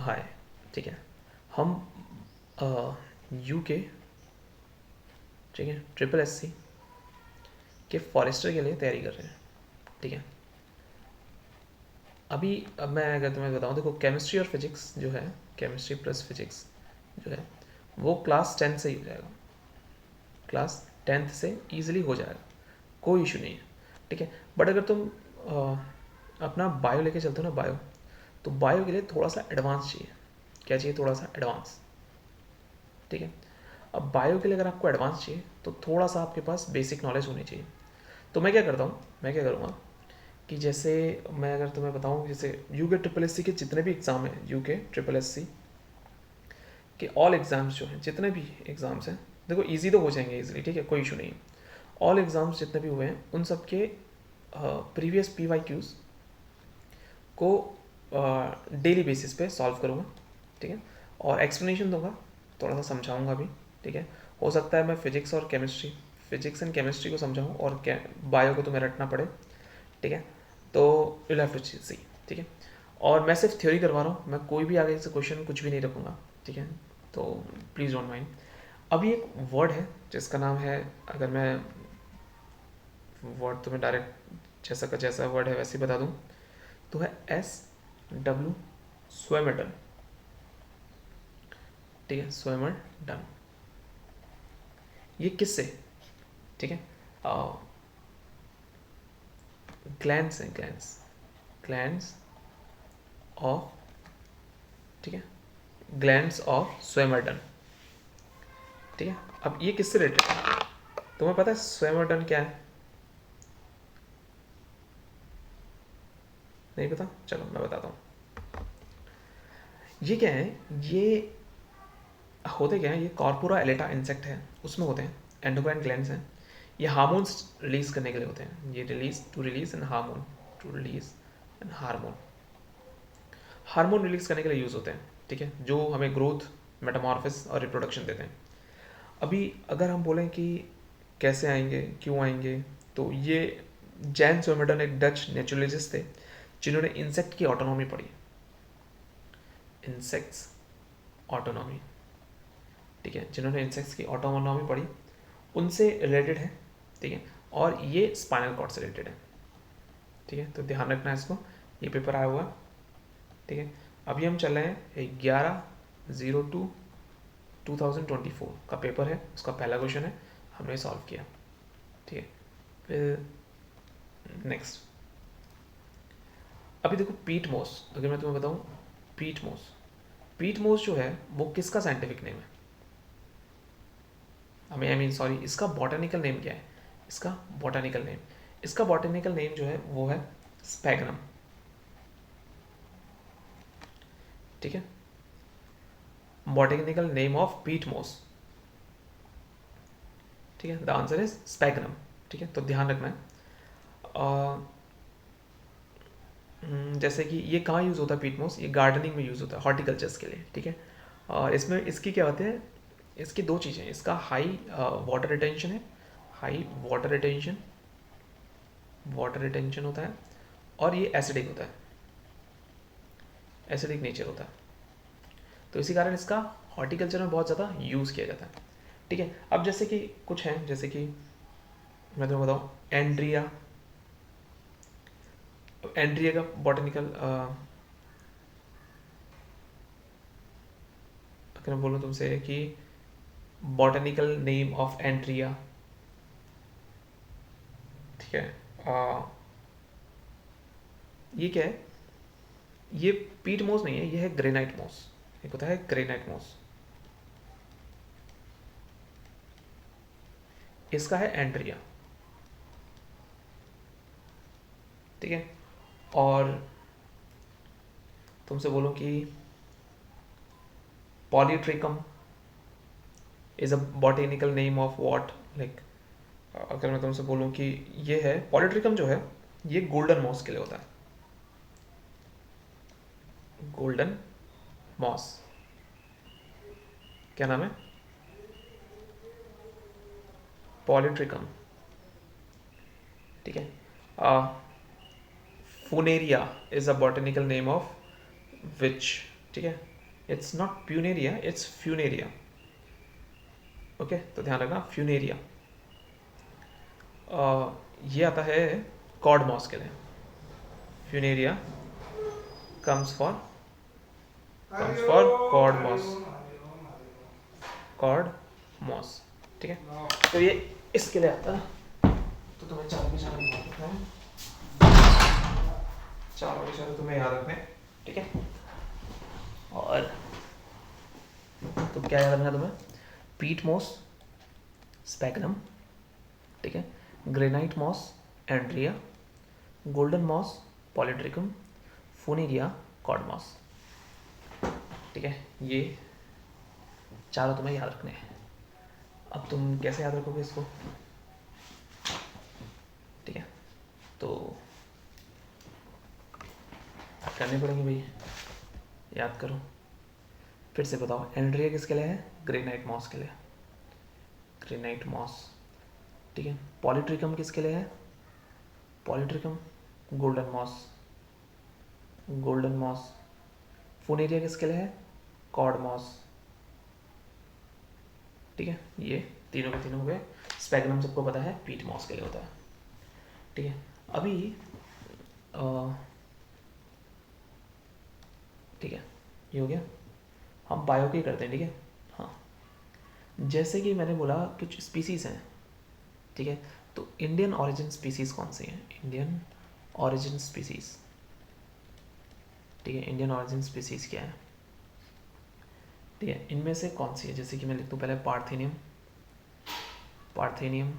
हाय, ठीक है। हम यूके, ठीक है, ट्रिपल एससी के फॉरेस्टर के लिए तैयारी कर रहे हैं, ठीक है। अभी अब मैं अगर तुम्हें बताऊं, देखो केमिस्ट्री और फिजिक्स जो है, केमिस्ट्री प्लस फिजिक्स जो है वो क्लास 10 से ही हो जाएगा, क्लास 10th से ईजिली हो जाएगा, कोई इशू नहीं है, ठीक है। बट अगर तुम अपना बायो लेके चलते हो ना, बायो, तो बायो के लिए थोड़ा सा एडवांस चाहिए। क्या चाहिए? थोड़ा सा एडवांस, ठीक है। अब बायो के लिए अगर आपको एडवांस चाहिए तो थोड़ा सा आपके पास बेसिक नॉलेज होनी चाहिए। तो मैं क्या करता हूँ, मैं क्या करूँगा कि जैसे मैं अगर तुम्हें बताऊँ, जैसे यूके ट्रिपल एस सी के जितने भी एग्ज़ाम हैं, यूके ट्रिपल एस सी के ऑल एग्ज़ाम्स जो हैं, जितने भी एग्ज़ाम्स हैं, देखो इजी तो हो जाएंगे इजीली, ठीक है, कोई इशू नहीं है। ऑल एग्ज़ाम्स जितने भी हुए हैं उन सब के प्रीवियस पी वाई क्यूज़ को डेली बेसिस पे सॉल्व करूँगा, ठीक है। और एक्सप्लेनेशन दूंगा, थोड़ा सा समझाऊंगा भी, ठीक है। हो सकता है मैं फिजिक्स और केमिस्ट्री, फिजिक्स एंड केमिस्ट्री को समझाऊँ और बायो को तुम्हें रटना पड़े, ठीक है। तो यू हैव टू सी, ठीक है। और मैं सिर्फ थ्योरी करवा रहा हूँ, मैं कोई भी आगे से क्वेश्चन कुछ भी नहीं रखूँगा, ठीक है। तो प्लीज़ डोंट माइंड। अभी एक वर्ड है जिसका नाम है, अगर मैं वर्ड तुम्हें डायरेक्ट जैसा का जैसा वर्ड है वैसे ही बता दूँ, तो है SW, स्वेमेडन, ठीक है, स्वेमेडन। ये किससे, ठीक है, ग्लैंड्स हैं, ग्लैंड्स, ग्लैंड्स ऑफ, ठीक है, ग्लैंड्स ऑफ स्वेमेडन, ठीक है। अब ये किससे रिलेटेड है? तुम्हें पता है स्वेमेडन क्या है? नहीं पता? चलो मैं बताता हूँ। ये क्या है, ये होते क्या है, ये कॉर्पोरा एलेटा इंसेक्ट है, उसमें होते हैं, एंडोक्राइन ग्लैंड्स हैं। ये हार्मोन्स रिलीज करने के लिए होते हैं, ये release an hormone, to release an hormone, hormone release करने के लिए यूज़ होते हैं, ठीक है, जो हमें ग्रोथ, मेटामॉर्फिस और रिप्रोडक्शन देते हैं। अभी अगर हम बोलें कि कैसे आएंगे, क्यों आएंगे, तो ये जैन सोमेडन एक डच नेचुरलिस्ट थे जिन्होंने इंसेक्ट की ऑटोनॉमी पढ़ी, इंसेक्ट्स ऑटोनॉमी, ठीक है, जिन्होंने इंसेक्ट्स की ऑटोनॉमी पढ़ी, उनसे रिलेटेड है, ठीक है। और ये स्पाइनल कॉर्ड से रिलेटेड है, ठीक है, तो ध्यान रखना है इसको, ये पेपर आया हुआ है, ठीक है। अभी हम चल रहे हैं 11/02/2024 का पेपर है, उसका पहला क्वेश्चन है, हमने सॉल्व किया, ठीक है। फिर नेक्स्ट, अभी देखो पीट मोस, अगर मैं तुम्हें बताऊं, पीट मोस, पीट मोस जो है वो किसका साइंटिफिक नेम है? हमें आई मीन सॉरी, इसका बॉटनिकल नेम क्या है? इसका बॉटनिकल नेम, इसका बॉटनिकल नेम जो है वो है स्पैग्नम, ठीक है, बॉटनिकल नेम ऑफ पीट मोस, ठीक है, द आंसर इज स्पैग्नम, ठीक है। तो ध्यान रखना है। जैसे कि ये कहाँ यूज़ होता है पीट मोस, ये गार्डनिंग में यूज़ होता है, हॉर्टिकल्चर्स के लिए, ठीक है। और इसमें इसकी क्या होते हैं, इसकी दो चीज़ें, इसका हाई वाटर रिटेंशन है, हाई वाटर रिटेंशन होता है, और ये एसिडिक होता है, एसिडिक नेचर होता है, तो इसी कारण इसका हॉर्टिकल्चर में बहुत ज़्यादा यूज़ किया जाता है, ठीक है। अब जैसे कि कुछ हैं, जैसे कि मैं तुम्हें बताऊँ, एंड्रिया, एंड्रिया का बॉटनिकल, अगर मैं बोलूँ तुमसे कि बॉटनिकल नेम ऑफ एंड्रिया, ठीक है, ये क्या है, ये पीट मोस नहीं है, ये है ग्रेनाइट मोस, एक होता है ग्रेनाइट मोस, इसका है एंड्रिया, ठीक है। और तुमसे बोलूँ कि polytrichum is a botanical name of what, like अगर मैं तुमसे बोलूँ कि ये है पॉलीट्रिकम जो है, ये गोल्डन मॉस के लिए होता है, गोल्डन मॉस, क्या नाम है? पॉलीट्रिकम, ठीक है। Funaria is a botanical name of which, ठीक है, it's not puneria, it's funaria. Okay, तो ध्यान रखना फ्यूनेरिया। ये आता है कॉड मॉस के लिए। Funaria comes for cod moss, cod moss. ठीक है, तो ये इसके लिए आता है। तो तुम्हें चारों के चारों याद रखना है, चारों के चारों तुम्हें याद रखना है। ठीक है, और तो क्या याद रखना है तुम्हें? पीट मॉस स्पैगनम, ठीक है, granite moss andreaea, golden moss polytrichum, funaria cord moss. ठीक है, ये चारों तुम्हें याद रखने हैं। अब तुम कैसे याद रखोगे इसको? ठीक है, तो करने पड़ेंगे भाई, याद करो। फिर से बताओ, एंड्रिया किसके लिए है? ग्रेनाइट मॉस के लिए, ग्रेनाइट मॉस। ठीक है, पॉलीट्रिकम किसके लिए है? Polytrichum golden moss, golden moss. Funaria किसके लिए है? Cod moss. ठीक है, ये तीनों के तीनों हो गए। स्पैगनम सबको पता है पीट मॉस के लिए होता है। ठीक है, अभी ठीक है, ये हो गया। हम बायो की करते हैं। ठीक है, हाँ, जैसे कि मैंने बोला कुछ स्पीसीज हैं। ठीक है, तो इंडियन ऑरिजिन स्पीसीज कौन सी हैं? Indian origin species. ठीक है, इंडियन ऑरिजिन स्पीसीज क्या है? ठीक है, इनमें से कौन सी है? जैसे कि मैं लिख दूँ पहले पार्थेनियम, पार्थेनियम।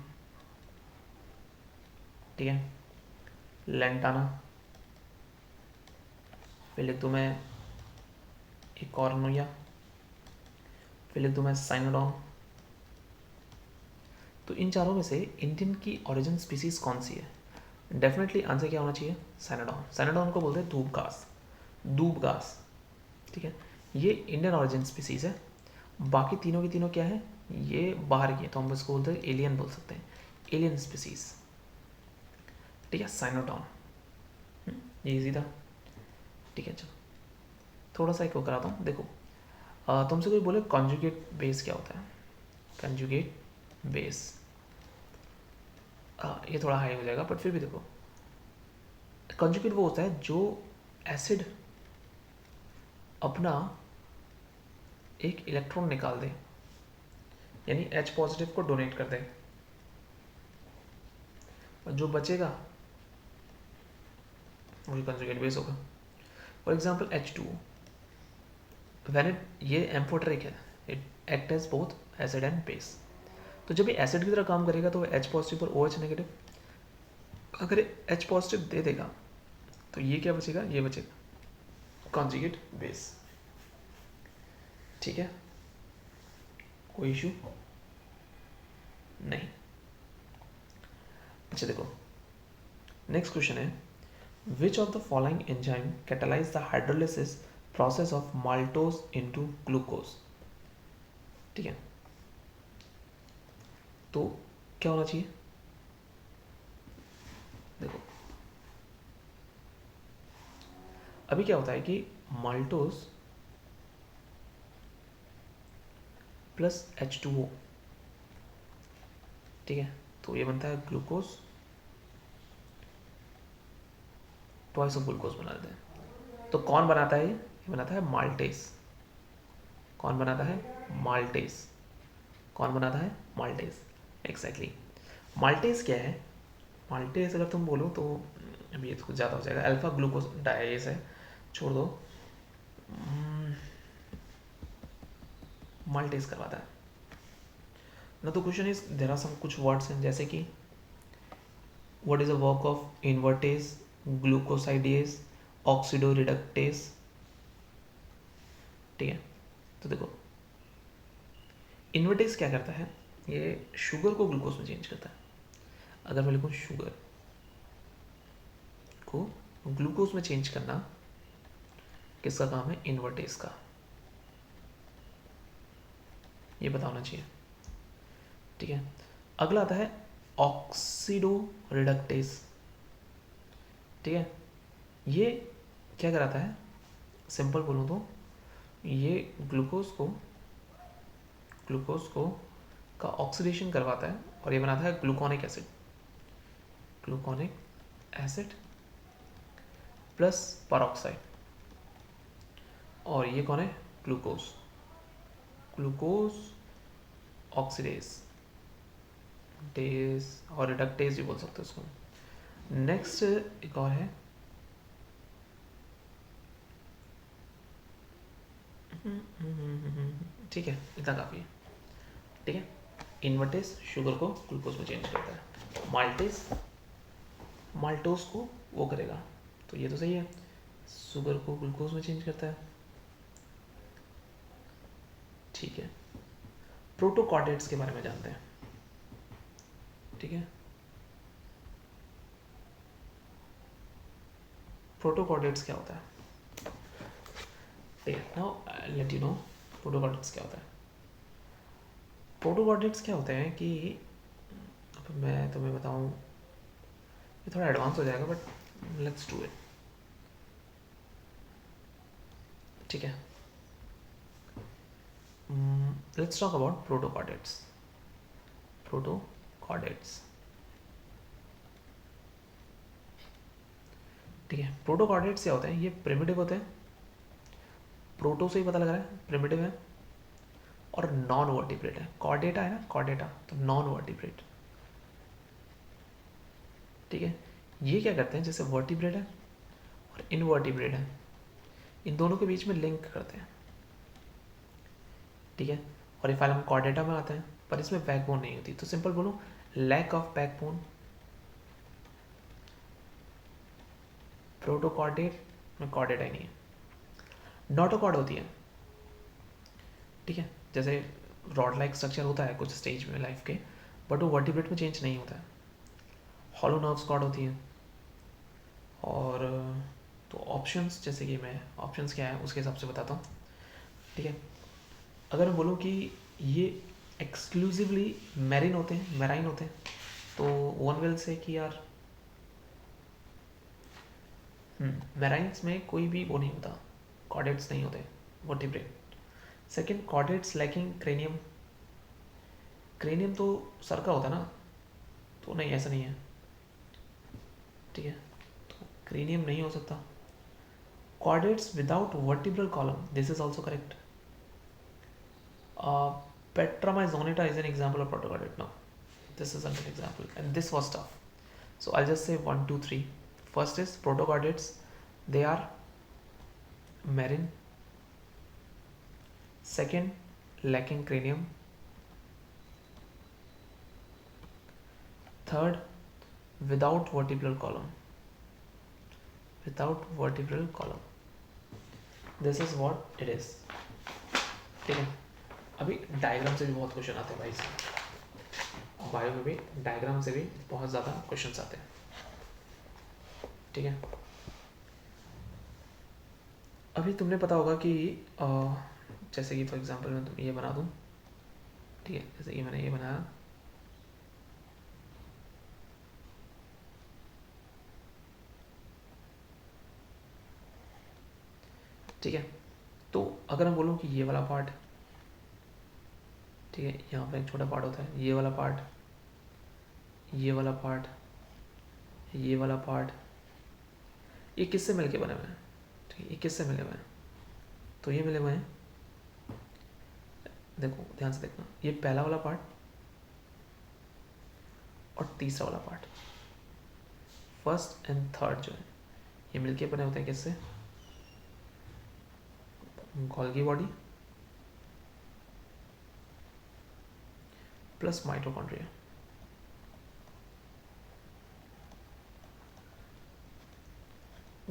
ठीक है, लेंटाना। फिर लिख दूँ मैं इकॉर्निया। फिर लिख दूँ मैं साइनोडॉन। तो इन चारों में से इंडियन की ओरिजिन स्पीसीज कौन सी है? डेफिनेटली आंसर क्या होना चाहिए? साइनोडॉन। साइनोडॉन को बोलते हैं धूप घास, धूप घास। ठीक है, ये इंडियन ओरिजिन स्पीसीज है। बाकी तीनों की तीनों क्या है? ये बाहर की है, तो हम इसको बोलते हैं एलियन, बोल सकते हैं एलियन स्पीसीज। ठीक है, साइनोडॉन। ये इजी था। ठीक है, चलो थोड़ा सा एक वो कराता हूँ। देखो, तुमसे कोई बोले कॉन्जुगेट बेस क्या होता है? कॉन्जुगेट बेस, ये थोड़ा हाई हो जाएगा, बट फिर भी देखो, कॉन्जुगेट वो होता है जो एसिड अपना एक इलेक्ट्रॉन निकाल दे, यानी H पॉजिटिव को डोनेट कर दे, और जो बचेगा वही कॉन्जुगेट बेस होगा। For example H2O, when it, ये एम्फोटेरिक है, it act as both acid and base. तो जब ये एसिड की तरह काम करेगा तो H पॉजिटिव और OH नेगेटिव, अगर H पॉजिटिव दे देगा तो ये क्या बचेगा? ये बचेगा कॉन्जुगेट बेस। ठीक है, कोई इशू नहीं। अच्छा देखो, नेक्स्ट क्वेश्चन है, which of the following enzyme catalyse the hydrolysis process of maltose into glucose? ठीक है, तो क्या होना चाहिए? देखो, अभी क्या होता है कि माल्टोज प्लस H2O, ठीक है, तो ये बनता है ग्लूकोज, ट्वाइस ऑफ ग्लूकोज बना देते हैं। तो कौन बनाता है? ये बनाता है माल्टेस। कौन बनाता है? माल्टेस। कौन बनाता है? माल्टेस। एग्जैक्टली, माल्टेस क्या है? माल्टेस अगर तुम बोलो तो अभी ये तो कुछ ज़्यादा हो जाएगा, अल्फा ग्लूकोज डायस है, छोड़ दो। माल्टेस करवाता है ना। तो question is, there are some कुछ वर्ड्स हैं, जैसे कि what is the work of invertase, glucosidase, oxidoreductase. ठीक है, तो देखो, इन्वर्टेज क्या करता है? ये शुगर को ग्लूकोज में चेंज करता है। अगर मैं लिखूँ शुगर को ग्लूकोज में चेंज करना किसका काम है? इन्वर्टेज का। ये पता होना चाहिए। ठीक है, अगला आता है ऑक्सीडो रिडक्टेज। ठीक है, ये क्या कराता है? सिंपल बोलूँ तो ये ग्लूकोज को का ऑक्सीडेशन करवाता है और ये बनाता है ग्लूकोनिक एसिड प्लस परऑक्साइड। और ये कौन है? ग्लूकोज ऑक्सीडेज और रिडक्टेज भी बोल सकते हो उसको। नेक्स्ट एक और है, ठीक है, इतना काफ़ी है। ठीक है, इन्वर्टेज शुगर को ग्लूकोज में चेंज करता है, माल्टोज को वो करेगा, तो ये तो सही है, शुगर को ग्लूकोज में चेंज करता है। ठीक है, प्रोटोकॉर्डेट्स के बारे में जानते हैं। ठीक है, प्रोटोकॉर्डेट्स क्या होता है? ठीक है, now let you know protochordates क्या होता है। प्रोटोकॉर्डेट्स क्या होते हैं कि अब मैं तुम्हें बताऊं, ये थोड़ा एडवांस हो जाएगा बट लेट्स डू इट। ठीक है, लेट्स टॉक अबाउट प्रोटोकॉर्डेट्स। ठीक है, प्रोटोकॉर्डेट्स क्या होते हैं? ये प्रिमिटिव होते हैं, प्रोटो से ही पता लग रहा है प्रिमिटिव है, और नॉन वर्टिब्रेट है। कॉर्डेटा है ना, कॉर्डेटा तो नॉन वर्टिब्रेट। ठीक है, ये क्या करते हैं, जैसे वर्टिब्रेट है और इनवर्टिब्रेट है, इन दोनों के बीच में लिंक करते हैं। ठीक है, और इफ हम कॉर्डेटा में आते हैं पर इसमें बैकबोन नहीं होती, तो सिंपल बोलो लैक ऑफ बैकबोन। प्रोटोकॉर्डेट में कॉर्डेटा ही नहीं है, नॉटोकॉर्ड होती है। ठीक है, जैसे रॉड लाइक स्ट्रक्चर होता है कुछ स्टेज में लाइफ के, बट वो वर्टिब्रेट में चेंज नहीं होता है। हॉलो नर्व्स कॉर्ड होती हैं। और तो ऑप्शंस, जैसे कि मैं ऑप्शंस क्या है उसके हिसाब से बताता हूँ। ठीक है, अगर मैं बोलूँ कि ये एक्सक्लूसिवली मैराइन होते हैं, तो वन विल से कि यार मैराइन्स में कोई भी वो नहीं होता, कॉर्डेट्स नहीं होते vertebrate. Second, chordates lacking cranium तो सर का होता है ना, तो नहीं, ऐसा नहीं है। ठीक है, तो क्रेनियम नहीं हो सकता। Chordates without vertebral column, this is also correct. Petramyzonita is an example of protochordate. No, this isn't an example, and this was tough. So I'll just say 1, 2, 3. First is protochordates. They are marine. Second, lacking cranium. Third, without vertebral column. This is what it is. ठीक है, अभी diagram से भी बहुत question आते हैं भाई साहब, बायो में भी डायग्राम से भी बहुत ज़्यादा क्वेश्चन आते हैं। ठीक है, अभी तुमने पता होगा कि जैसे कि फॉर एग्जांपल मैं तुम्हें ये बना दूँ। ठीक है, जैसे कि मैंने ये बनाया, ठीक है, तो अगर मैं बोलूँ कि ये वाला पार्ट, ठीक है, यहाँ पर एक छोटा पार्ट होता है, ये वाला पार्ट, ये वाला पार्ट, ये वाला पार्ट, ये किससे मिलके बने हुए हैं? ठीक है, ये किससे मिले हुए हैं? तो ये मिले हुए हैं, देखो ध्यान से देखना, ये पहला वाला पार्ट और तीसरा वाला पार्ट, फर्स्ट एंड थर्ड जो है, ये मिलके बने होते हैं किससे? Golgi body plus mitochondria.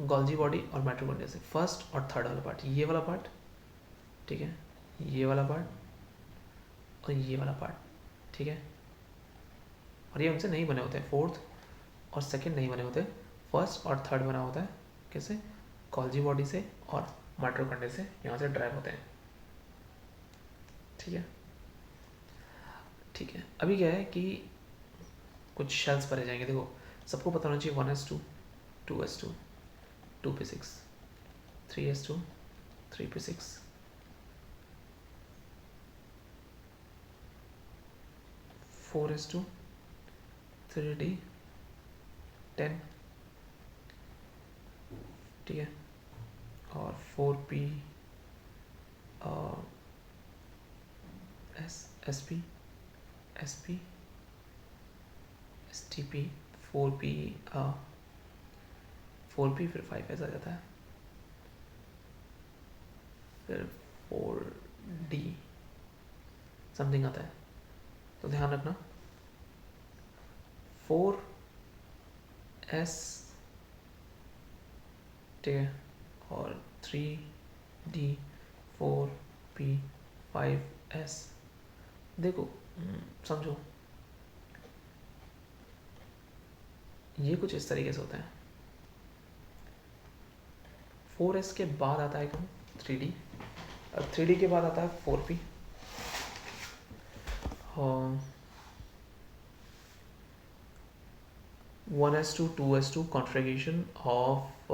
Golgi body और माइटोकॉन्ड्रिया से फर्स्ट और थर्ड वाला पार्ट, ये वाला पार्ट, ठीक है, ये वाला पार्ट और ये वाला पार्ट, ठीक है, और ये उनसे नहीं बने होते हैं, फोर्थ और सेकंड नहीं बने होते, फर्स्ट और थर्ड बना होता है कैसे? गोल्जी बॉडी से और माइटोकॉन्ड्रिया से, यहाँ से ड्राइव होते हैं। ठीक है, ठीक है, अभी क्या है कि कुछ शेल्स भरे जाएंगे। देखो सबको पता होना चाहिए 1s2 2s2 2p6 3s2 3p6 4:3D 10, ठीक है, और 4P SP STP 4P 4P फिर 5S आ जाता है, फिर 4D समथिंग आता है। तो ध्यान रखना 4S, ठीक है, और 3D 4P 5S। देखो समझो, ये कुछ इस तरीके से होता है। 4S के बाद आता है कौन? 3D, और 3D के बाद आता है 4P, और 1s2 2s2 configuration of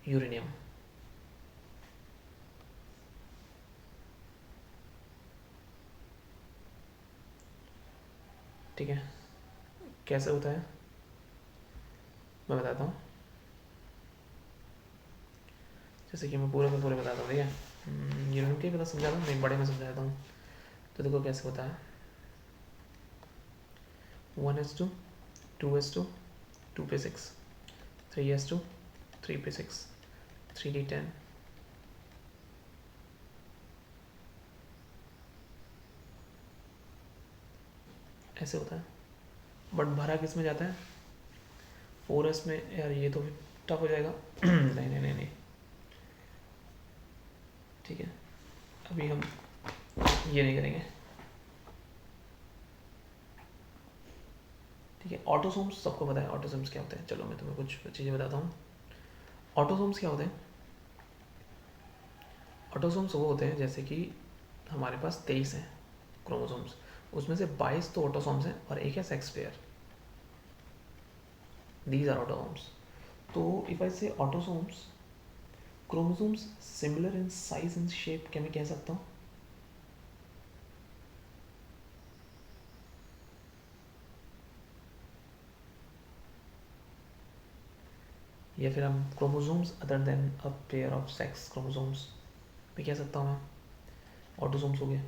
uranium, ठीक है। कैसे होता है मैं बताता हूँ, जैसे कि मैं पूरे में पूरे बताता हूँ, ठीक है। यूरेनियम के पता समझाता हूँ, नहीं बड़े में समझाता हूँ। तो देखो कैसे होता है, 1s2 2s2 2p6 3s2 3p6 3d10, ऐसे होता है। बट भरा किस में जाता है? 4s में। यार ये तो टफ हो जाएगा। नहीं नहीं नहीं नहीं, ठीक है, अभी हम ये नहीं करेंगे, ठीक है। ऑटोसोम्स सबको पता है, ऑटोसोम्स क्या होते हैं। चलो मैं तुम्हें कुछ चीज़ें बताता हूँ। ऑटोसोम्स क्या होते हैं? ऑटोसोम्स वो होते हैं जैसे कि हमारे पास 23 हैं क्रोमोसोम्स, उसमें से 22 तो ऑटोसोम्स हैं और एक है sex pair, these are autosomes. तो if I say autosomes, chromosomes similar in size and shape, क्या मैं कह सकता हूँ? या फिर हम chromosomes other than a pair of sex chromosomes भी कह सकता हूँ मैं, ऑटोसोम्स हो गए।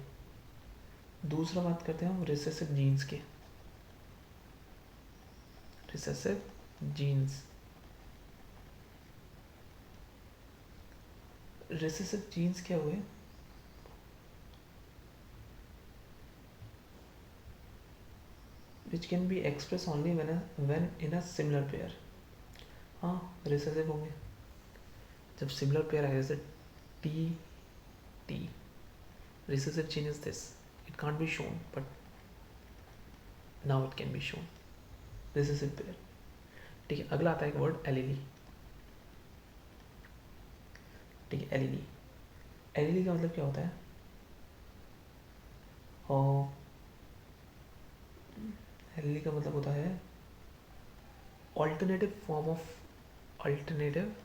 दूसरा बात करते हैं हम रिसेसिव जीन्स के। रिसेसिव जीन्स, रिसेसिव जीन्स क्या हुए? Which can be express only when in a similar pair. हाँ रिसेसिव होंगे जब सिमिलर पेयर है, जैसे T T. Recessive gene is this, it can't be shown but now it can be shown, recessive pair, ठीक है। अगला आता है एक वर्ड एलीली, ठीक है। एलीली, एलीली का मतलब क्या होता है? और एलीली का मतलब होता है alternative form of, alternative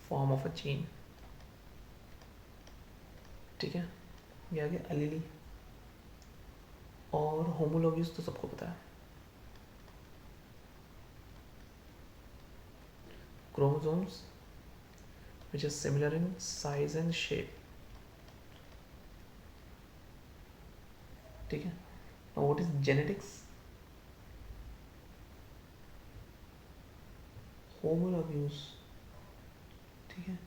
form of a gene, ठीक है। ये आ गया एलीली। और होमोलॉगस तो सबको पता है, chromosomes which is similar in size and shape, ठीक है। now what is genetics? homologous, ठीक है।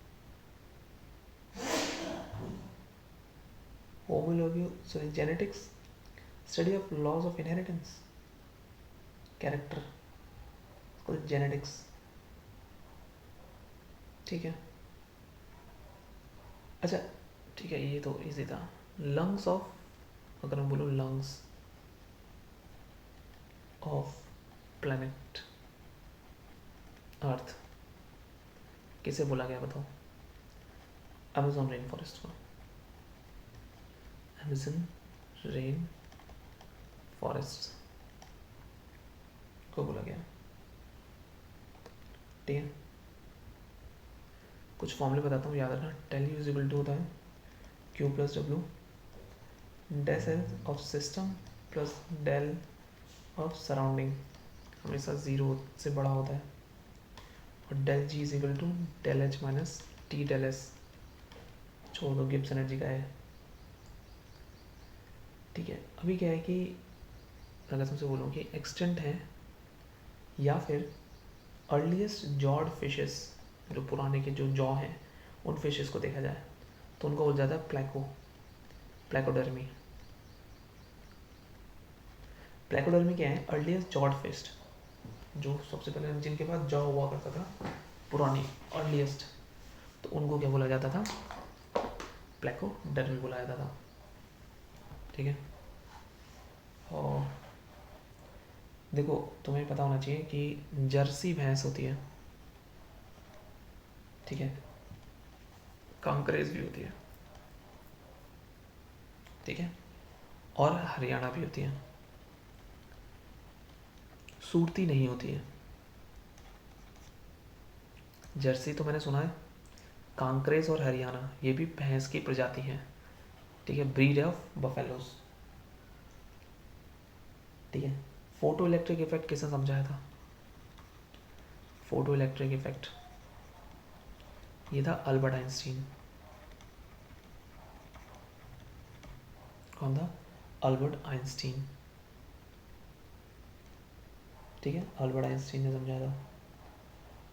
homologous, sorry, genetics, study of laws of inheritance, character, genetics, ठीक है। अच्छा ठीक है, ये तो इजी था। लंग्स ऑफ, अगर मैं बोलूँ लंग्स ऑफ प्लैनेट अर्थ, किसे बोला गया बताओ? अमेज़न रेन फॉरेस्ट को, अमेज़न रेन फॉरेस्ट को बोला गया, ठीक है। कुछ फॉर्मूले बताता हूँ, याद रखना। Del U is equal to होता है Q plus W, del L of system plus del of surrounding हमेशा ज़ीरो से बड़ा होता है, और del G is equal to del H minus T del S, छोड़ दो गिब्स एनर्जी का है। ठीक है, अभी क्या है कि अगर तुमसे बोलूँ कि एक्सटेंट है या फिर अर्लीस्ट जॉड फिशेस, जो पुराने के जो जॉ हैं उन फिशेस को देखा जाए तो उनको हो जाता है प्लैकोडर्मी। प्लैकोडर्मी क्या है? अर्लीस्ट जॉड फिश, जो सबसे पहले जिनके पास जॉ हुआ करता था पुरानी अर्लीस्ट, तो उनको क्या बोला जाता था? प्लैकोडर्मी बोला जाता था। ठीक है, और देखो तुम्हें पता होना चाहिए कि जर्सी भैंस होती है, ठीक है, कांकरेज भी होती है, ठीक है, और हरियाणा भी होती है, सूरती नहीं होती है। जर्सी तो मैंने सुना है, कांकरेज और हरियाणा ये भी भैंस की प्रजाति है, ठीक है, ब्रीड ऑफ बफेलोज। ठीक है, फोटो इलेक्ट्रिक इफेक्ट किसने समझाया था? फोटो इलेक्ट्रिक इफेक्ट ये था अल्बर्ट आइंस्टीन। कौन था? Albert Einstein. ठीक है, अल्बर्ट आइंस्टीन ने समझाया था।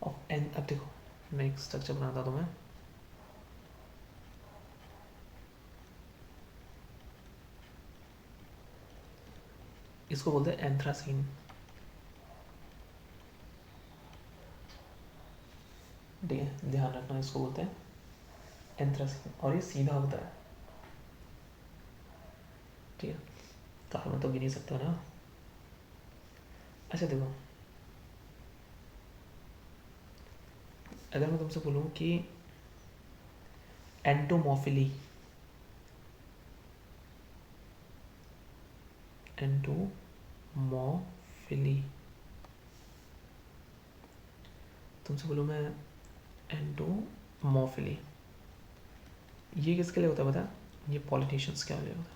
ऑफ एन, अब देखो मैं एक स्ट्रक्चर बनाता हूँ तुम्हें, इसको बोलते हैं एंथ्रासीन। ठीक है, ध्यान रखना, इसको बोलते हैं एंथ्रासीन, और ये सीधा होता है। ठीक है, कार्बन तो गिन ही सकते हो ना। अच्छा देखो, अगर मैं तुमसे बोलूँ कि एंटोमॉफिली, एंटोमॉफिली, तुमसे बोलूँ मैं एंटोमॉफिली, ये किसके लिए होता है पता? ये पॉलिनेशंस के लिए होता है।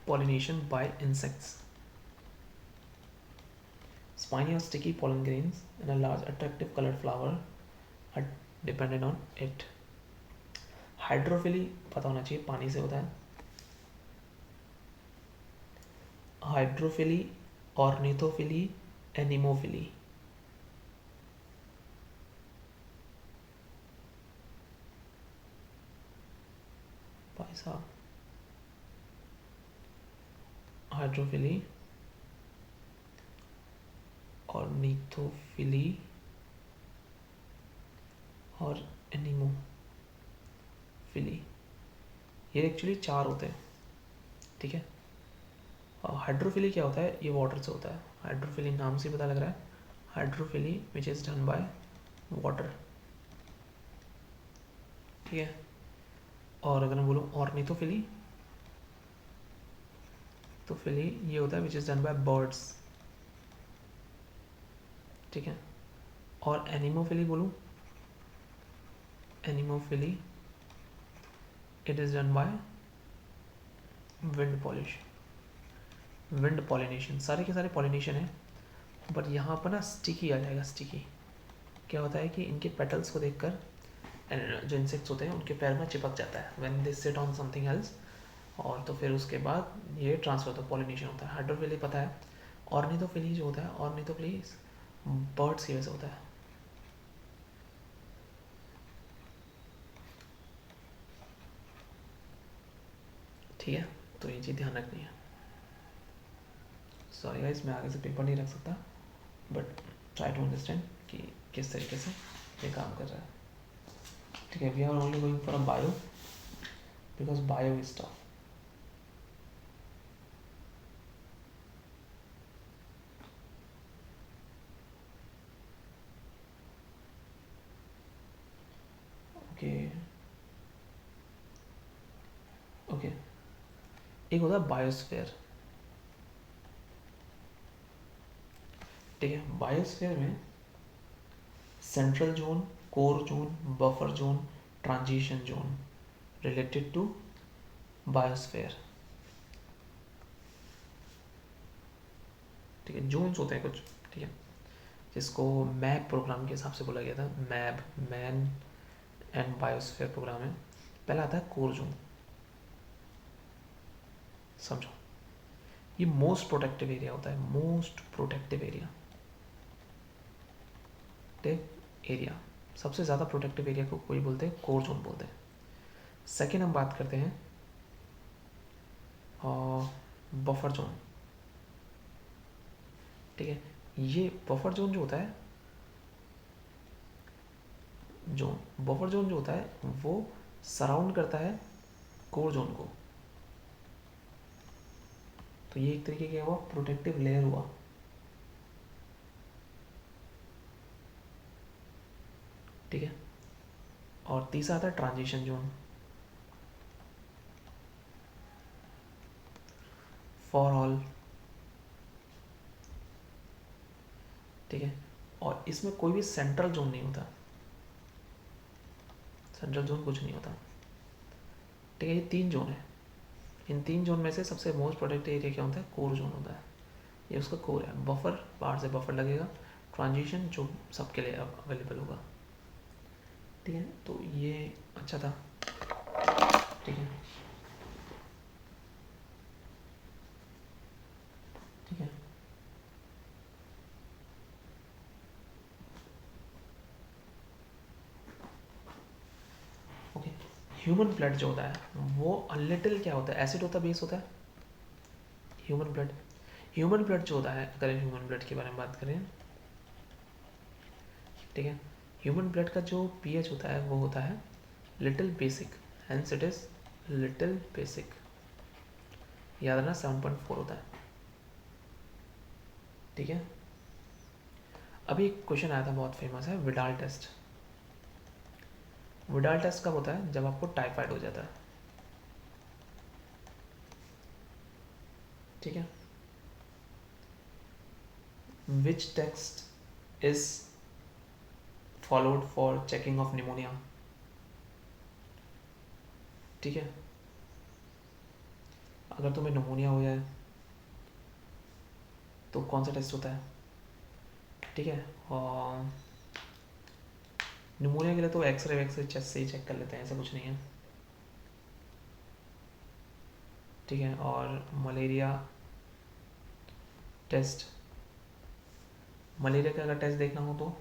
Pollination by insects, spiny or sticky pollen grains and a large attractive colored flower are dependent on it. Hydrophily पता होना चाहिए, पानी से होता है। Hydrophily, ornithophily, anemophily. भाई साहब, हाइड्रोफिली, ऑर्निथोफिली और एनिमोफिली, ये एक्चुअली 4 होते हैं। ठीक है, हाइड्रोफिली क्या होता है? ये वाटर से होता है। हाइड्रोफिली नाम से पता लग रहा है, hydrophily which is done by water. ठीक है, और अगर मैं बोलूँ ऑर्निथोफिली, तो फिली ये होता है which is done by birds. ठीक है, और एनिमोफिली बोलूँ, anemophily it is done by wind pollination. सारे के सारे पॉलिनेशन है, बट यहाँ पर ना स्टिकी आ जाएगा। स्टिकी क्या होता है कि इनके पेटल्स को देखकर जो इंसेक्ट्स होते हैं उनके पैर में चिपक जाता है when they sit on something else, और तो फिर उसके बाद ये ट्रांसफर होता है, पॉलिनेशन होता है। हाइड्रोफिली पता है। ऑर्निथोफिली जो होता है, ऑर्निथोफिली बर्ड्स की वजह से होता है। ठीक है, तो ये चीज़ ध्यान रखनी है। सॉरी गाइस, मैं आगे से पेपर नहीं रख सकता, बट ट्राई टू अंडरस्टैंड कि किस तरीके से ये काम कर रहा है। ठीक है, we are only going for a bio because bio is tough. Okay okay, एक होता है बायोस्फीयर। ठीक है, बायोस्फीयर में central zone, core zone, buffer zone, transition zone, related to biosphere, ठीक है। जोन्स होते हैं कुछ, ठीक है, जिसको मैप प्रोग्राम के हिसाब से बोला गया था। Map, man and biosphere programme है। पहला आता है कोर जोन, समझो, ये मोस्ट प्रोटेक्टिव एरिया होता है, मोस्ट प्रोटेक्टिव एरिया, एरिया, सबसे ज़्यादा प्रोटेक्टिव एरिया को कोई बोलते हैं कोर जोन बोलते हैं। सेकेंड हम बात करते हैं बफर जोन, ठीक है। ये बफर जोन जो होता है, बफर जोन जो होता है वो सराउंड करता है कोर जोन को, तो ये एक तरीके का हुआ प्रोटेक्टिव लेयर हुआ, ठीक है। और तीसरा आता है ट्रांजिशन जोन, फॉर ऑल, ठीक है। और इसमें कोई भी सेंट्रल जोन नहीं होता, सेंट्रल जोन कुछ नहीं होता, ठीक है। ये 3 जोन है, इन 3 जोन में से सबसे मोस्ट प्रोटेक्टिव एरिया क्या होता है, कोर जोन होता है, ये उसका कोर है। बफर, बाहर से बफर लगेगा, ट्रांजिशन जो सबके लिए अवेलेबल होगा, ठीक है। तो ये अच्छा था, ठीक है, ठीक है। ओके, ह्यूमन ब्लड जो होता है वो अनलिटिल क्या होता है, एसिड होता है, बेस होता है, ह्यूमन ब्लड। ह्यूमन ब्लड जो होता है, अगर ह्यूमन ब्लड के बारे में बात करें, ठीक है, ह्यूमन ब्लड का जो पीएच होता है वो होता है little basic, hence it is little basic, याद रखना 7.4 होता है, ठीक है। अभी एक क्वेश्चन आया था बहुत फेमस है, विडाल टेस्ट। विडाल टेस्ट कब होता है, जब आपको टाइफाइड हो जाता है, ठीक है। Which test is followed for checking of pneumonia, ठीक है। अगर तुम्हें निमोनिया हो जाए तो कौन सा टेस्ट होता है, ठीक है। और निमोनिया के लिए तो एक्सरे वैक्सरे चेस्ट से ही चेक कर लेते हैं, ऐसा कुछ नहीं है, ठीक है। और मलेरिया टेस्ट, मलेरिया का अगर टेस्ट देखना हो तो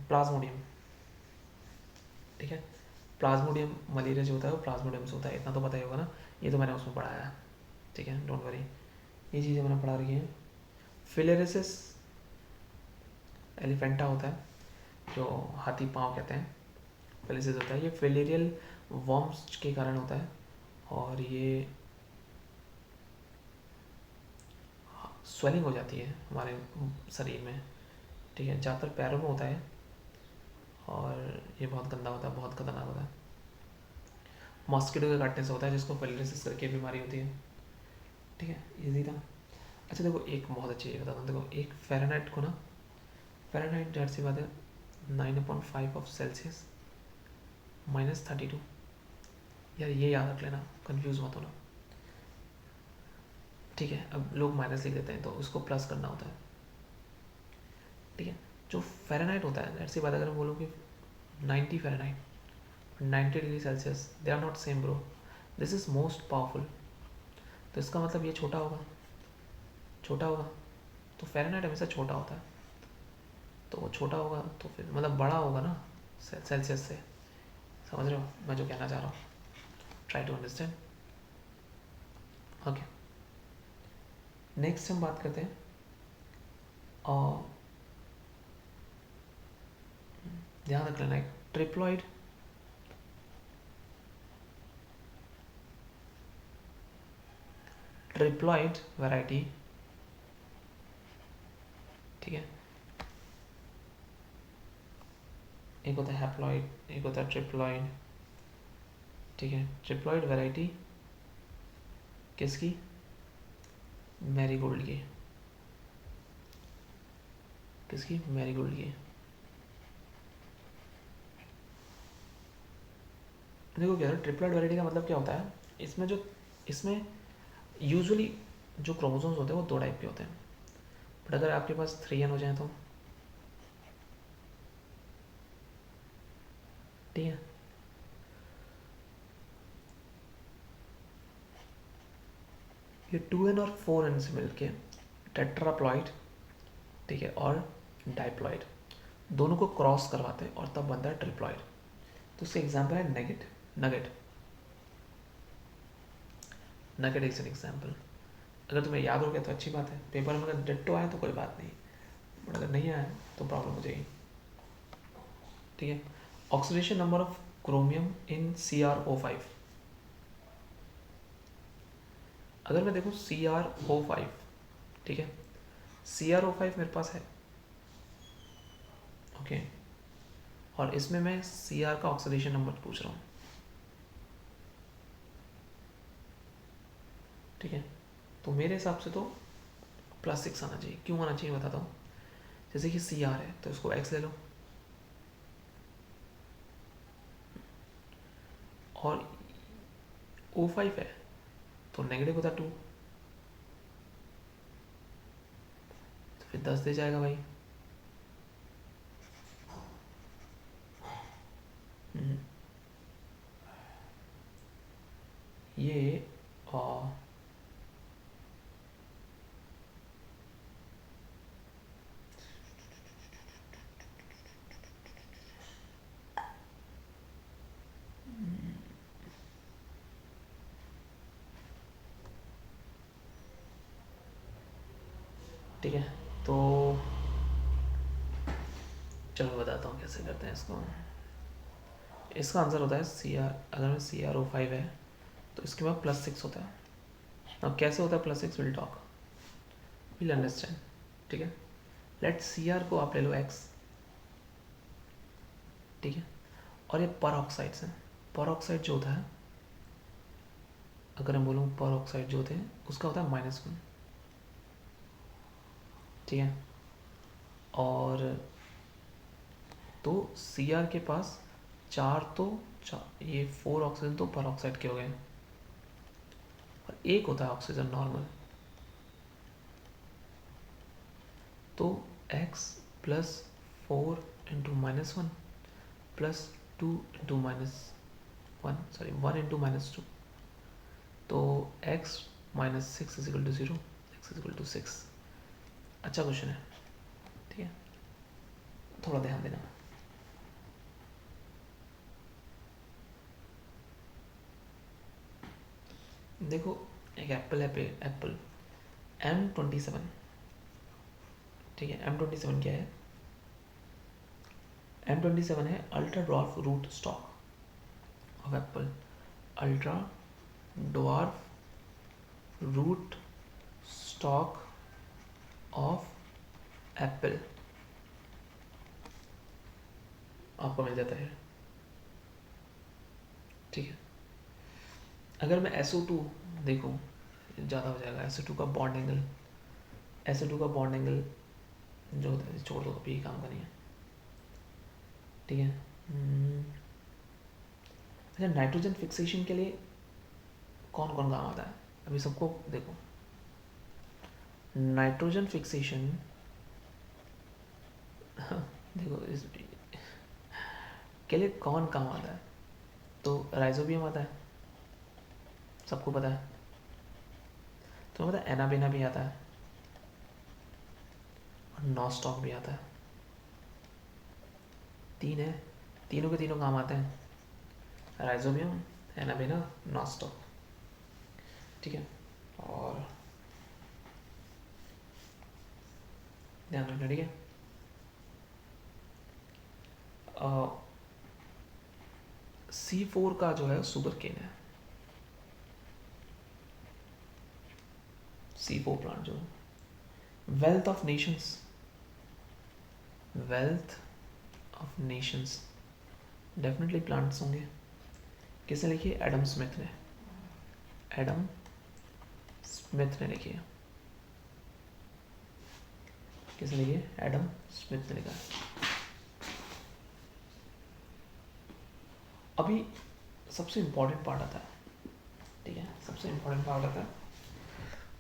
प्लाज्मोडियम, ठीक है। प्लाज्मोडियम मलेरिया जो होता है वो प्लाज्मोडियम से होता है, इतना तो पता ही होगा ना, ये तो मैंने उसमें पढ़ाया है, ठीक है, डोंट वरी, ये चीज़ें मैंने पढ़ा रखी हैं। फिलेरिसिस एलिफेंटा होता है, जो हाथी पाँव कहते हैं, फिलेरिसिस होता है, ये फिलेरियल वर्म्स के कारण होता है, और ये स्वेलिंग हो जाती है हमारे शरीर में, ठीक है, ज़्यादातर पैरों में होता है, और ये बहुत गंदा होता है, बहुत खतरनाक होता है, मॉस्किटो के काटने से होता है, जिसको फिलेरिसिस करके बीमारी होती है, ठीक है, इजी था। अच्छा देखो, एक बहुत अच्छी चीज़ बताता हूँ, देखो एक फ़ारेनहाइट को ना, फ़ारेनहाइट जाहिर सी बात है 9.5 ऑफ सेल्सियस -32, यार ये याद रख लेना, कंफ्यूज मत होना, ठीक है। अब लोग माइनस लिख देते हैं तो उसको प्लस करना होता है, ठीक है। जो फ़ारेनहाइट होता है, जाहिर सी बात, अगर हम बोलो कि 90 Fahrenheit 90 degree Celsius, they are not same bro, this is most powerful, तो इसका मतलब ये छोटा होगा, छोटा होगा, तो फ़ारेनहाइट हमेशा छोटा होता है, तो वो छोटा होगा तो फिर मतलब बड़ा होगा ना सेल्सियस से, समझ रहे हो मैं जो कहना चाह रहा हूँ, try to understand, okay. Next हम बात करते हैं, और ध्यान रख लेना, एक ट्रिप्लॉइड, ट्रिप्लॉइड वैरायटी, ठीक है, एक होता है हैप्लॉइड, एक होता है ट्रिप्लॉइड, ठीक है। ट्रिप्लॉइड वैरायटी किसकी, मैरीगोल्ड की, किसकी, मैरीगोल्ड की, देखो क्या है, ट्रिपलेट वैलिडी का मतलब क्या होता है, इसमें यूजुअली जो क्रोमोसोम्स होते हैं वो 2 टाइप के होते हैं, बट अगर आपके पास 3n हो जाए तो ठीक है, ये 2n और 4n से मिलके टेट्राप्लॉइड, ठीक है, और डाइप्लॉइड दोनों को क्रॉस करवाते हैं और तब बनता है ट्रिप्लॉइड। तो उसका एग्जाम्पल है nugget nugget nugget is an example. अगर तुम्हें याद हो गया तो अच्छी बात है, पेपर में अगर डिट्टो आए तो कोई बात नहीं, बट अगर नहीं आया तो प्रॉब्लम हो जाएगी, ठीक है। Oxidation number of chromium in CrO5, अगर मैं देखूँ CrO5, ठीक है, CrO5 मेरे पास है, ओके, और इसमें मैं Cr का ऑक्सीडेशन नंबर पूछ रहा हूँ, ठीक है, तो मेरे हिसाब से तो +6 आना चाहिए। क्यों आना चाहिए बताता हूँ। जैसे कि Cr है तो इसको X ले लो, और O5 है तो नेगेटिव होता 2, तो फिर 10 दे जाएगा भाई। हम्म, ये ठीक है, तो चलो बताता हूँ कैसे करते हैं इसको। इसका आंसर होता है Cr, अगर में CrO5 है तो इसके बाद +6 होता है। अब कैसे होता है +6, विल टॉक, विल अंडरस्टैंड, ठीक है। लेट Cr को आप ले लो X, ठीक है, और ये पर ऑक्साइड्स हैं। पर ऑक्साइड जो होता है, अगर मैं बोलूँ पर ऑक्साइड जो होते हैं उसका होता है -1, ठीक है, और तो Cr के पास 4 तो ये 4 ऑक्सीजन तो पर ऑक्साइड के हो गए, और एक होता है ऑक्सीजन नॉर्मल, तो X +4 into -1 +2 into -1, sorry 1 into -2, तो X -6 is equal to 0, X is equal to 6। अच्छा क्वेश्चन है, ठीक है, थोड़ा ध्यान देना। देखो एक एप्पल है पे एप्पल M27, ठीक है, M27 क्या है, M27 है ultra dwarf root stock of apple, ultra dwarf root stock of apple आपको मिल जाता है, ठीक है। अगर मैं SO2 देखूँ, ज़्यादा हो जाएगा, SO2 का बॉन्ड एंगल, SO2 का बॉन्ड एंगल जो होता है, छोड़ दो अभी, काम का नहीं है, ठीक है। अच्छा, नाइट्रोजन फिक्सेशन के लिए कौन कौन काम आता है, अभी सबको देखो। नाइट्रोजन फिक्सेशन देखो इस के लिए कौन काम आता है, तो राइजोबियम आता है, सबको पता है, तो पता है एनाबेना भी आता है, और नॉस्टॉक भी आता है, 3 है, तीनों के तीनों काम आते हैं, राइजोबियम, एनाबेना, नॉस्टॉक, ठीक है। और ध्यान रखना, ठीक है। C4 का जो है सुगर केन है, C4 प्लांट जो है, wealth of Nations, wealth of Nations definitely plants होंगे। किसने लिखी है, एडम स्मिथ ने, एडम स्मिथ ने लिखी है, किसने लिखी है, एडम स्मिथ ने लिखा है। अभी सबसे इम्पोर्टेंट पार्ट आता है, ठीक है, सबसे इम्पोर्टेंट पार्ट आता है,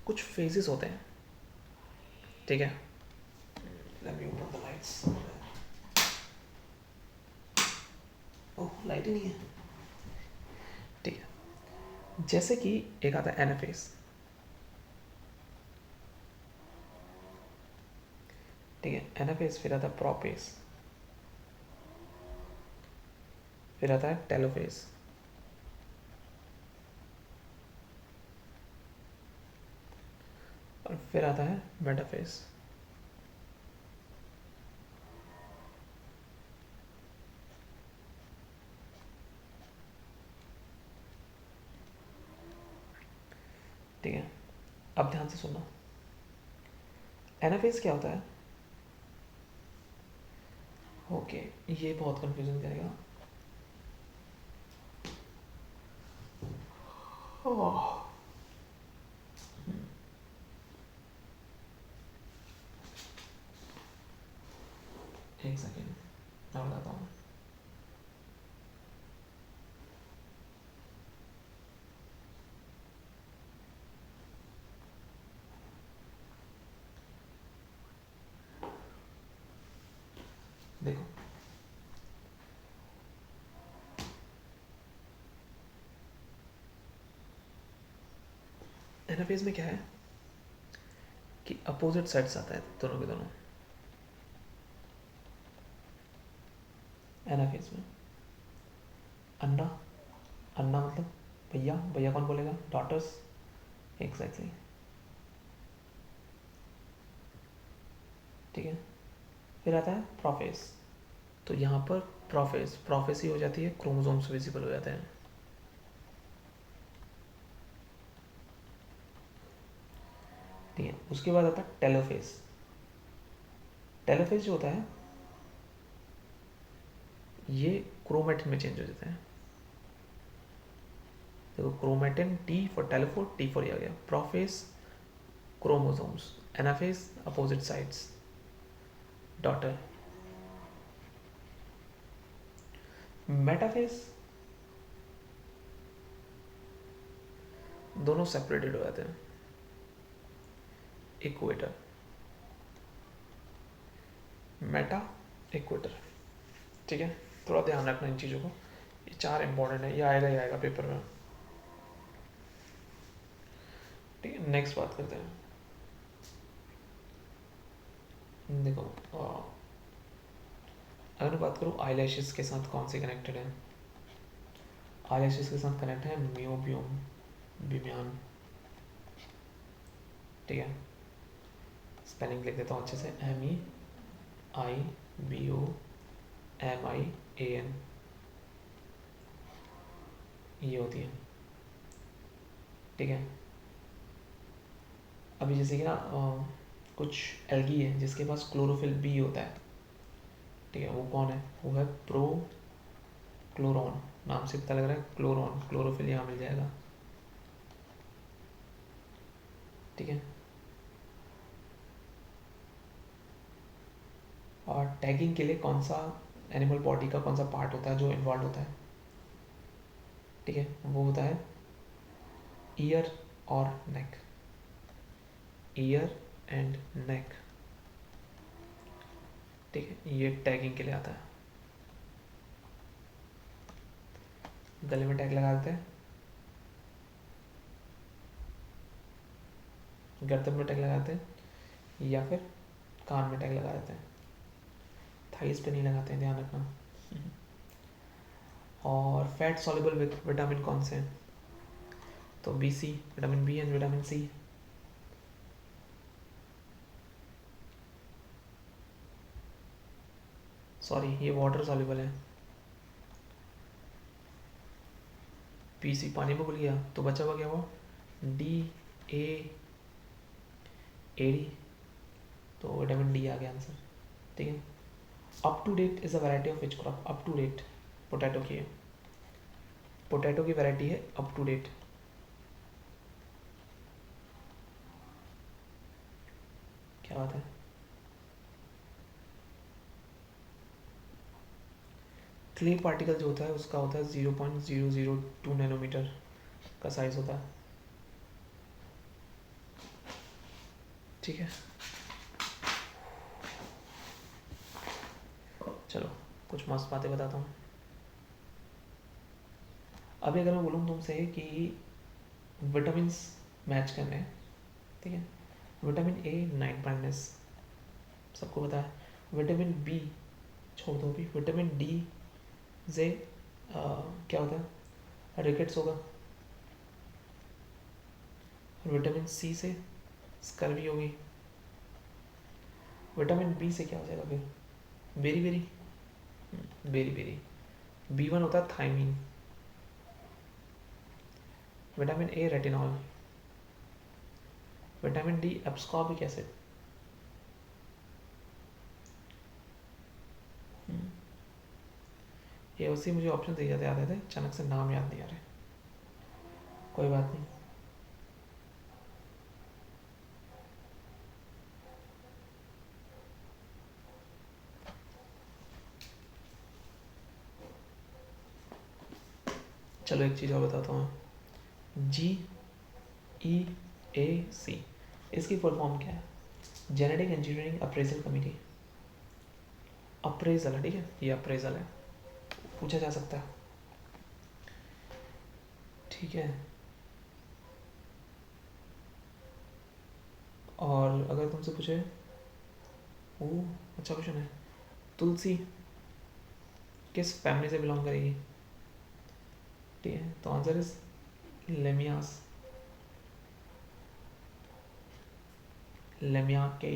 कुछ फेजेस होते हैं, ठीक है। Let me open the lights. Oh light ही नहीं है, ठीक है। जैसे कि एक आता है एनाफेज, ठीक है, एनाफेज, फिर आता है प्रोपेज, फिर आता है टेलोफेज, और फिर आता है मेटाफेज। ठीक है, अब ध्यान से सुनना। एनाफेज क्या होता है? ओके, ये बहुत कंफ्यूजन करेगा। ओह, एक सेकेंड मैं बताता हूँ। देखो, एनाफेज में क्या है कि अपोजिट साइड्स आता है दोनों के दोनों। एनाफेज में अन्ना, अन्ना मतलब भैया, भैया कौन बोलेगा? डॉटर्स, एग्जैक्टली, ठीक है। फिर आता है प्रोफेस, तो यहाँ पर प्रोफेस, प्रोफेसी हो जाती है, क्रोमोसोम्स विजिबल हो जाते हैं, ठीक है। उसके बाद आता है टेलोफेज। टेलोफेज जो होता है ये क्रोमेटिन में चेंज हो जाता है। देखो, chromatin, T for telophase, T for ये आ गया। Prophase chromosomes, anaphase opposite sides, daughter. Metaphase दोनों सेपरेटेड हो जाते हैं, इक्वेटर, मेटा, इक्वेटर, ठीक है। थोड़ा ध्यान रखना इन चीज़ों को, ये चार इंपॉर्टेंट है, ये आएगा ही आएगा पेपर में, ठीक है। नेक्स्ट बात करते हैं। देखो, अगर मैं बात करूँ आईलैशेस के साथ कौन से कनेक्टेड है, आईलैशेस के साथ कनेक्ट है मियोबियम, बिम्यान, ठीक है। स्पेलिंग लिख देता हूँ अच्छे से, MEIBOMIAN, ये होती है, ठीक है। अभी जैसे कि ना कुछ एल्गी है जिसके पास क्लोरोफिल बी होता है, ठीक है। वो कौन है? वो है प्रो क्लोरॉन, नाम से पता लग रहा है क्लोरॉन, क्लोरोफिल यहाँ मिल जाएगा, ठीक है। और टैगिंग के लिए कौन सा एनिमल बॉडी का कौन सा पार्ट होता है जो इन्वॉल्व होता है, ठीक है, वो होता है ईयर और नेक, ईयर एंड नेक, ठीक है। ये टैगिंग के लिए आता है। गले में टैग लगा देते हैं, गर्दन में टैग लगाते हैं, या फिर कान में टैग लगा देते हैं, थाइस पे नहीं लगाते हैं, ध्यान रखना। और फैट सॉल्युबल विटामिन कौन से हैं? तो BC, vitamin B and vitamin C. Sorry, ये वाटर सॉल्युबल है। PC पानी में घुल गया तो बचा हुआ क्या हुआ? DAAD, तो विटामिन डी आ गया आंसर, ठीक है। Up to date is a variety of which crop? Up to date potato की है, पोटैटो की वैरायटी है अप टू डेट, क्या बात है। क्ले पार्टिकल जो होता है उसका होता है 0.002 नैनोमीटर का साइज होता है, ठीक है। चलो कुछ मस्त बातें बताता हूँ। अभी अगर मैं बोलूँ तुमसे कि विटामिन मैच करने हैं, ठीक है। विटामिन ए नाइट ब्राइटनेस सबको पता है, विटामिन बी छोड़ दो, अभी विटामिन डी से क्या होता है, रिकेट्स होगा। विटामिन सी से स्कर्वी होगी। विटामिन बी से क्या हो जाएगा फिर, berry berry, berry berry. B1 होता है thiamine. Vitamin A retinol. Vitamin D ascorbic acid. ये उसी मुझे ऑप्शन दिए जाते आते थे, अचानक से नाम याद नहीं आ रहे, कोई बात नहीं। चलो एक चीज़ और बताता हूँ, GEAC इसकी फुल फॉर्म क्या है, genetic engineering appraisal committee. Appraisal है, ठीक है, ये अप्रेजल है, पूछा जा सकता है, ठीक है। और अगर तुमसे पूछे, ओ अच्छा क्वेश्चन है, तुलसी किस फैमिली से बिलोंग करेगी, ठीक है, तो आंसर इज लेमियास, लेमिया के,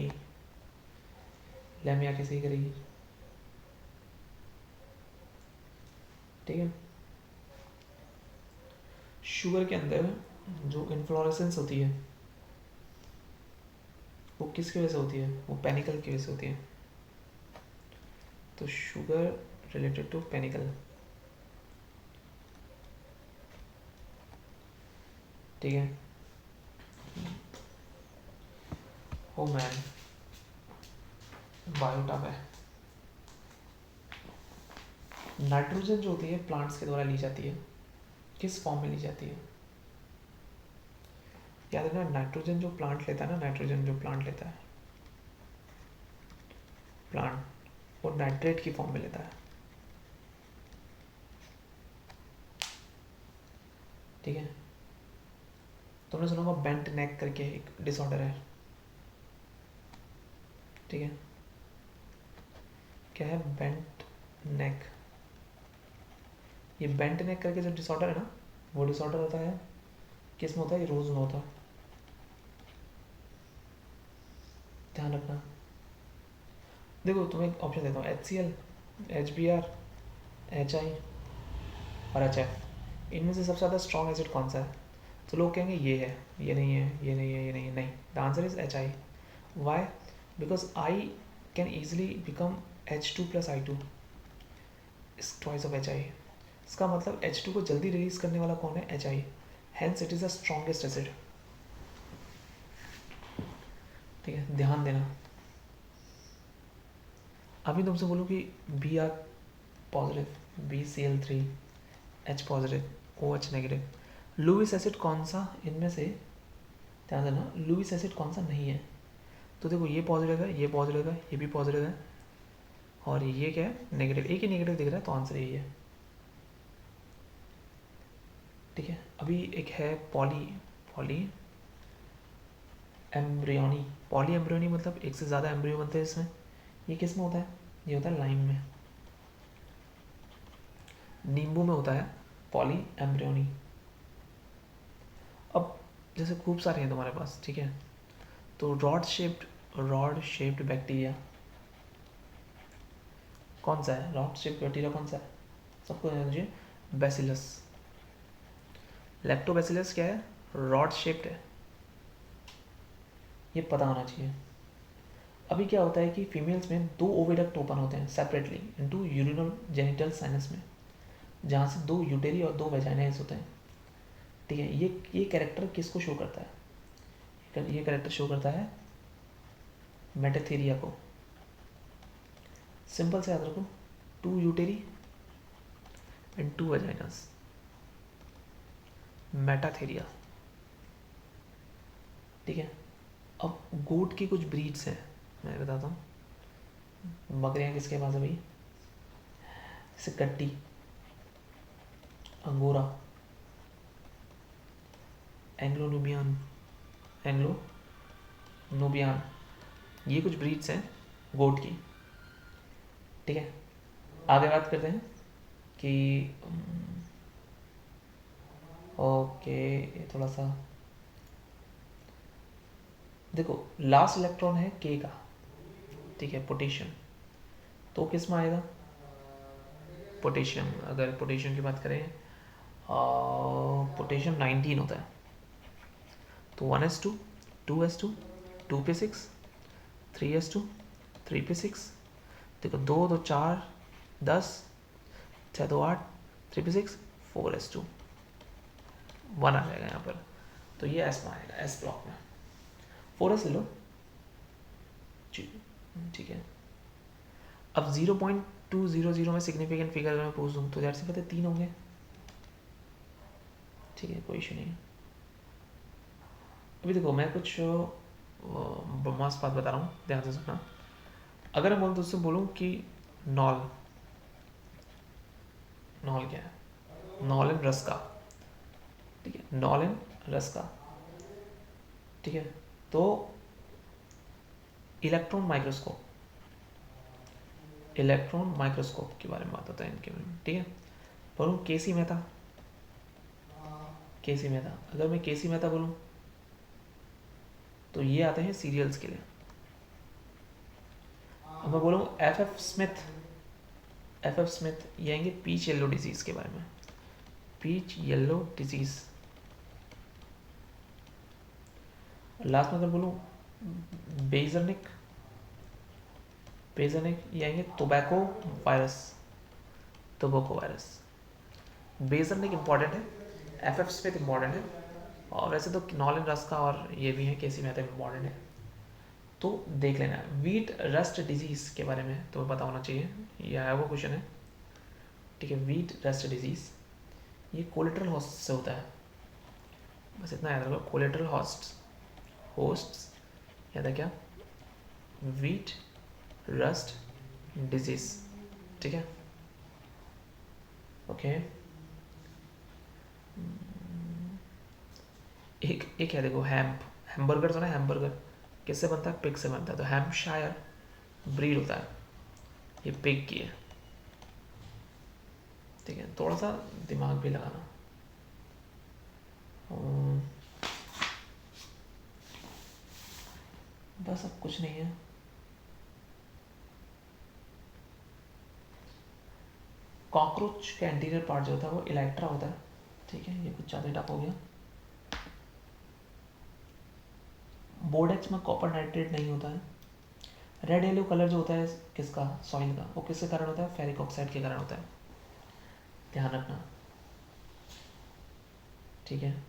लेमिया के सही करेगी, ठीक है। शुगर के अंदर जो इन्फ्लोरेसेंस होती है वो किसकी वजह से होती है, वो पेनिकल की वजह से होती है, तो शुगर रिलेटेड टू पेनिकल, ठीक है। ओ मैन बायोटॉप है। नाइट्रोजन जो होती है प्लांट्स के द्वारा ली जाती है, किस फॉर्म में ली जाती है, याद रखना, नाइट्रोजन जो प्लांट लेता है ना, नाइट्रोजन जो प्लांट लेता है, प्लांट वो नाइट्रेट की फॉर्म में लेता है, ठीक है। तुमने सुना होगा बेंट नेक करके एक डिसऑर्डर है, ठीक है। क्या है बेंट नेक, ये बेंट नेक करके जो डिसऑर्डर है ना, वो डिसऑर्डर होता है किस में होता है, ये रोज में होता है, ध्यान रखना। देखो तुम्हें एक ऑप्शन देता हूँ, HCl, HBr, HI और HF, इनमें से सबसे ज़्यादा स्ट्रॉन्ग एसिड कौन सा है, तो लोग कहेंगे ये है, ये नहीं है, ये नहीं है, ये नहीं है, नहीं, the answer is HI। Why, because I can easily become H2 plus I2, is twice of HI। इसका मतलब H2 को जल्दी रिलीज करने वाला कौन है, HI, hence it is the strongest acid, ठीक है, ध्यान देना। अभी तुमसे बोलूँ कि Br positive, BCl3, H positive, OH negative, Lewis acid कौन सा इनमें से, ध्यान देना, लुइस एसिड कौन सा नहीं है, तो देखो ये पॉजिटिव है, ये पॉजिटिव है, ये भी पॉजिटिव है, और ये क्या है, नेगेटिव, एक ही नेगेटिव दिख रहा है, तो आंसर यही है, ठीक है। अभी एक है पॉली एम्ब्रियोनी, पॉली एम्ब्रियोनी मतलब एक से ज़्यादा एम्ब्रियो बनते हैं इसमें, ये किस में होता है, ये होता है लाइम में, नींबू में होता है पॉली एम्ब्रियोनी। अब जैसे खूब सारे हैं तुम्हारे पास, ठीक है, तो रॉड शेप्ड बैक्टीरिया कौन सा है, रॉड शेप्ड बैक्टीरिया कौन सा है, सबको ध्यान दीजिए, बैसिलस। लैक्टोबैसिलस क्या है, रॉड शेप्ड है, ये पता होना चाहिए। अभी क्या होता है कि फीमेल्स में 2 ओविडक्ट ओपन होते हैं separately into urinal genital sinus में, जहाँ से 2 यूटेरी और 2 वेजाइनास होते हैं, ठीक है। ये कैरेक्टर किसको शो करता है, ये कैरेक्टर शो करता है मेटाथेरिया को। सिंपल से याद रखो, 2 यूटेरी एंड 2 वजाइनास। मेटाथेरिया, ठीक है। अब गोट की कुछ ब्रीड्स हैं, मैं बताता हूँ। बकरियाँ किसके पास है भाई? जैसे कट्टी, अंगोरा, एंग्लो नुबियान, एंग्लो नोबियान, ये कुछ ब्रीड्स हैं गोट की, ठीक है। आगे बात करते हैं कि ओके, ये थोड़ा सा देखो, लास्ट इलेक्ट्रॉन है के का, ठीक है, पोटेशियम, तो किस में आएगा? पोटेशियम, अगर पोटेशियम की बात करें, पोटेशियम 19 होता है, तो 1s2, 2s2, 2p6, 3s2, 3p6, देखो 2 2 4 10, 6 2 8, 3p6, 4s2, 1 आ जाएगा यहाँ पर, तो ये एस में आएगा, एस ब्लॉक में। 4s ले लो, ठीक है। अब 0.200 में सिग्निफिकेंट फिगर अगर मैं पूछ दूँ तो जाहिर सी बात है 3 होंगे, ठीक है, कोई इशू नहीं है। अभी देखो मैं कुछ ब्रह्मास्त्र बात बता रहा हूँ, ध्यान से सुनना। अगर मैं दोस्तों बोलूँ कि नॉल, नॉल क्या है? नॉल एंड रस का, ठीक है, नॉल एंड रस का, ठीक है। तो इलेक्ट्रॉन माइक्रोस्कोप, इलेक्ट्रॉन माइक्रोस्कोप के बारे में बात होता है इनके बारे में, ठीक है। बोलूँ केसी मेहता, केसी मेहता, अगर मैं केसी मेहता बोलूँ तो ये आते हैं सीरियल्स के लिए। अब मैं बोलूँ F F Smith, F F Smith, ये आएंगे पीच येलो डिजीज़ के बारे में, पीच येलो डिजीज़। लास्ट में अगर बोलूँ बेजर्निक, बेजर्निक, ये आएंगे tobacco virus, tobacco virus. Beijerinck important है, एफ एफ स्मिथ इंपॉर्टेंट है, और वैसे तो नॉलन रस का और ये भी है केसी मेहता इंपॉर्टेंट है। तो देख लेना, वीट रस्ट डिजीज़ के बारे में तुम्हें पता होना चाहिए, ये आया वो क्वेश्चन है, ठीक है। वीट रस्ट डिजीज़ ये कोलेट्रल होस्ट से होता है, बस इतना याद रखो, कोलेट्रल होस्ट, होस्ट्स याद है क्या? वीट रस्ट डिजीज़, ठीक है, ओके। एक है देखो, हैमबर्गर, तो ना हैमबर्गर किससे बनता है? पिग से बनता है, तो हैम्पशायर ब्रीड होता है, ये पिग की है, ठीक है। थोड़ा सा दिमाग भी लगाना। बस अब कुछ नहीं है। कॉकरोच का एंटीरियर पार्ट जो होता है वो इलेक्ट्रा होता है, ठीक है, ये कुछ ज़्यादा टफ हो गया। बोर्डेक्स में कॉपर नाइट्रेट नहीं होता है। रेड येलो कलर जो होता है किसका? सॉइल का, वो किसके कारण होता है? फेरिक ऑक्साइड के कारण होता है, ध्यान रखना, ठीक है।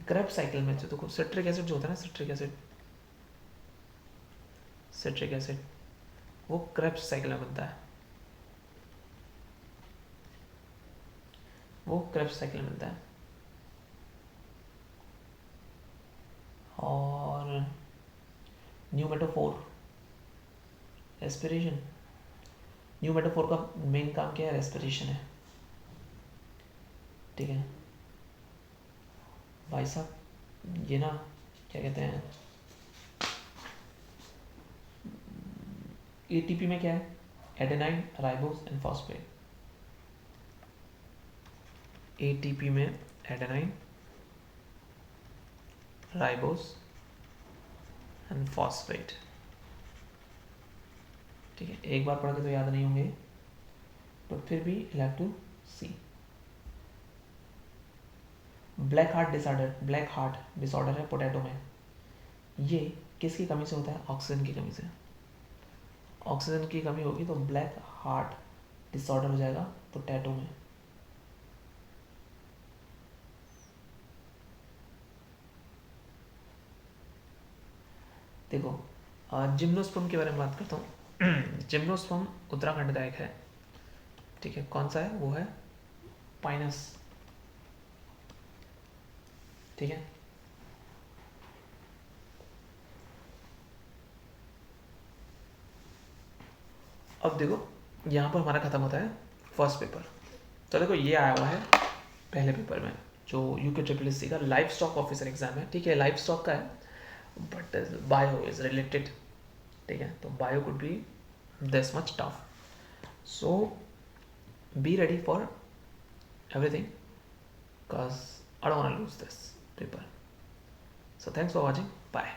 क्रेब्स साइकिल में जो देखो सिट्रिक एसिड जो होता है ना, सिट्रिक एसिड, सिट्रिक एसिड वो क्रेब्स साइकिल में बनता है, वो क्रेब्स साइकिल में बनता है। और न्यूमेटोफोर, रेस्पिरेशन, न्यूमेटोफोर का मेन काम क्या है? रेस्पिरेशन है, ठीक है भाई साहब। ये ना क्या कहते हैं, एटीपी में क्या है? Adenine, ribose and phosphate. ATP में एडेनाइन, राइबोस एंड फॉस्फेट, ठीक है। एक बार पढ़ के तो याद नहीं होंगे, बट फिर भी you have to see. Black heart disorder, black heart disorder है पोटैटो में, ये किसकी कमी से होता है? ऑक्सीजन की कमी से। ऑक्सीजन की कमी होगी तो ब्लैक हार्ट डिसऑर्डर हो जाएगा पोटैटो में। देखो जिम्नोस्पर्म के बारे में बात करता हूँ, जिम्नोस्पर्म उत्तराखंड का एक है, ठीक है, कौन सा है, वो है पाइनस, ठीक है। अब देखो यहाँ पर हमारा खत्म होता है फर्स्ट पेपर। तो देखो ये आया हुआ है पहले पेपर में, जो यूके ट्रिपल एस सी का लाइफ स्टॉक ऑफिसर एग्जाम है, ठीक है, लाइफ स्टॉक का है, बट बायो इज रिलेटेड, ठीक है, तो bio could be this much tough, so be ready for everything because I don't want to lose this paper. So thanks for watching. Bye.